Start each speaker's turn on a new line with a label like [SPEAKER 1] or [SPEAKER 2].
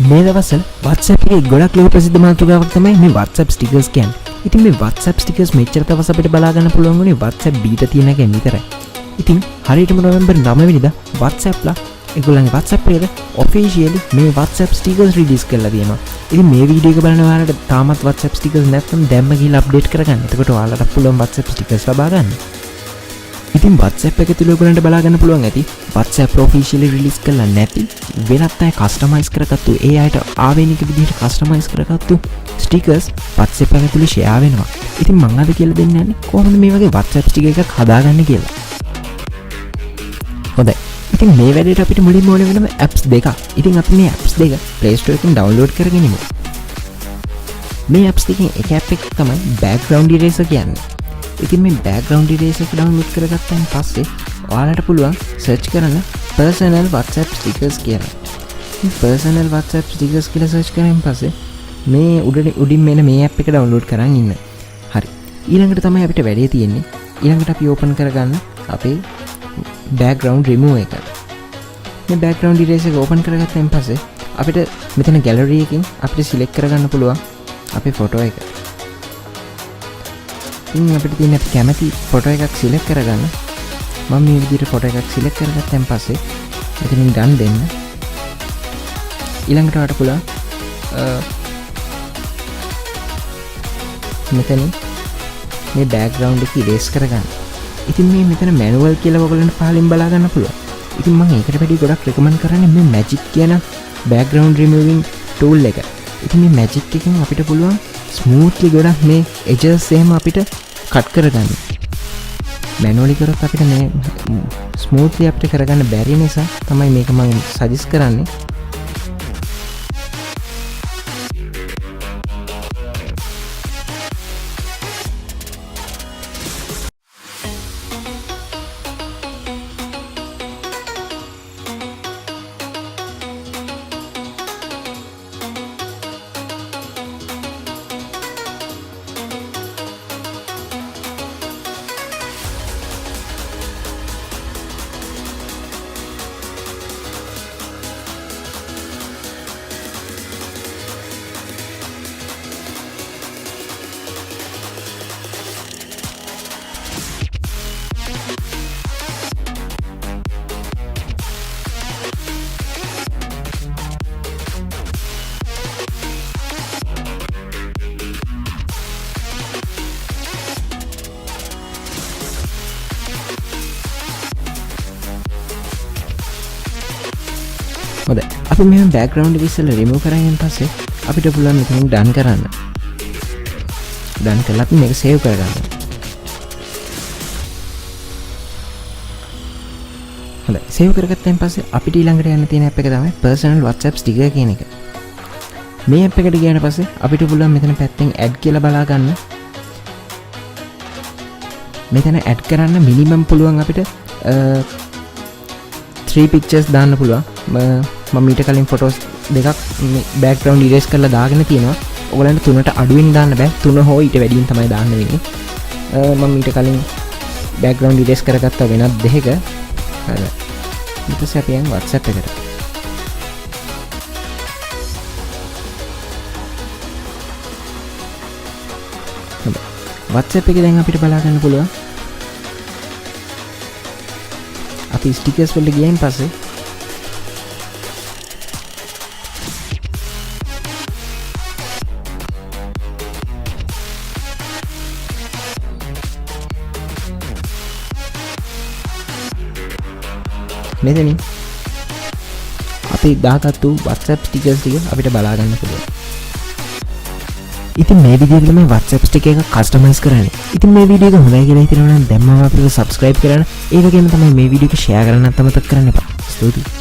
[SPEAKER 1] මේ දවස්වල WhatsApp එකේ ගොඩක් ලොකු ප්‍රසිද්ධ මාතෘකාවක් තමයි මේ WhatsApp stickers කියන්නේ. ඉතින් මේ WhatsApp stickers මෙච්චර දවස් අපිට බලා ගන්න පුළුවන් වුණේ WhatsApp බීටා තියෙන එකෙන් විතරයි. ඉතින් හරියටම නොවැම්බර් 9 වෙනිදා WhatsApp ලා ඒගොල්ලන්ගේ WhatsApp එකේ officially මේ WhatsApp stickers release කරලා තියෙනවා. ඉතින් මේ වීඩියෝ එක බලන ඔයාලට තාමත් WhatsApp stickers නැත්නම් දැම්ම ගිහලා update කරගන්න. එතකොට ඔයාලට පුළුවන් WhatsApp stickers ලබා ගන්න. ඉතින් WhatsApp එක තුල ඔයගොල්ලන්ට බලා ගන්න පුළුවන් ඇති WhatsApp officially release කරලා නැති වෙනත් අය customize කරගත්තු ඒ අයට ආවේනික විදිහට customize කරගත්තු stickers WhatsApp එක තුල share වෙනවා. ඉතින් මම අද කියලා දෙන්න යන්නේ කොහොමද මේ වගේ WhatsApp sticker එකක් හදාගන්නේ කියලා. හොඳයි. ඉතින් මේ වැඩේට අපිට මුලින්ම ඕන වෙනම apps දෙකක්. ඉතින් අපි මේ apps දෙක Play Store එකෙන් download කරගෙන ඉමු. මේ apps දෙකෙන් එක app එකක් තමයි background eraser කියන්නේ. ඉතින් මේ background eraser එක download කරගත්තාන් පස්සේ ඔයාලට පුළුවන් search කරන්න personal WhatsApp stickers කියලා. මේ personal WhatsApp stickers කියලා search කරන් පස්සේ මේ උඩින් මෙන්න මේ app එක download කරන් ඉන්න. හරි. ඊළඟට තමයි අපිට වැඩේ තියෙන්නේ. ඊළඟට අපි open කරගන්න අපේ background remove එක. මේ background eraser එක open කරගත්තාන් පස්සේ අපිට මෙතන gallery එකකින් අපිට select කරගන්න පුළුවන් අපේ photo එක. ඉතින් අපිට තියෙන අපි කැමති photo එකක් select කරගන්න. මම මේ විදිහට photo එකක් select කරගත්තාන් පස්සේ මෙතනින් done දෙන්න. ඊළඟට ඔයාලට පුළුවන් මෙතන මේ background එක erase කරගන්න. ඉතින් මේ මෙතන manual කියලා ඔයගොල්ලන්ට පහලින් බලා ගන්න පුළුවන්. ඉතින් මම ඒකට වැඩි ගොඩක් recommend කරන්නේ මේ magic කියන background removing tool එක. ඉතින් මේ magic එකෙන් අපිට පුළුවන් smoothly ගොඩක් මේ edges එහෙම අපිට cut කරගන්න. manually කරොත් අපිට මේ smoothly අපිට කරගන්න බැරි නිසා තමයි මේක මම suggest කරන්නේ. හොඳයි. අපි මේ background එක ඉස්සෙල්ලා remove කරගෙන පස්සේ අපිට පුළුවන් මෙතනින් done කරන්න. done කළා අපි මේක save කරගන්න. හොඳයි. save කරගත්තාන් පස්සේ අපිට ඊළඟට යන්න තියෙන app එක තමයි personal WhatsApp sticker කියන එක. මේ app එකට ගියාට පස්සේ අපිට පුළුවන් මෙතන පැත්තෙන් add කියලා බලා ගන්න. මෙතන add කරන්න minimum පුළුවන් අපිට 3 pictures දාන්න පුළුවන්. මම ඊට කලින් ෆොටෝස් දෙකක් මේ බෑග්ග්‍රවුන්ඩ් ඉරේස් කරලා දාගෙන තියෙනවා. ඔයගලන්ට 3ට අඩුවෙන් දාන්න බෑ. 3 හෝ ඊට වැඩියෙන් තමයි දාන්න වෙන්නේ. මම ඊට කලින් බෑග්ග්‍රවුන්ඩ් ඉරේස් කරගත්ත වෙනත් දෙකක. හරි. ඊට පස්සේ අපි යන් WhatsApp එකට. හරි. WhatsApp එකේ දැන් අපිට බලා ගන්න පුළුවන්. අපි ස්ටිකර්ස් වලට ගියන් පස්සේ මෙතනින් අපි දාගත්තු WhatsApp stickers ටික අපිට බලා ගන්න පුළුවන්. ඉතින් මේ විදිහට තමයි WhatsApp sticker එක customize කරන්නේ. ඉතින් මේ වීඩියෝ එක හොඳයි කියලා හිතනවා නම් දැම්මම අපිට subscribe කරන්න. ඒ වගේම තමයි මේ වීඩියෝ එක share කරන්නත් අමතක කරන්න එපා. ස්තුතියි.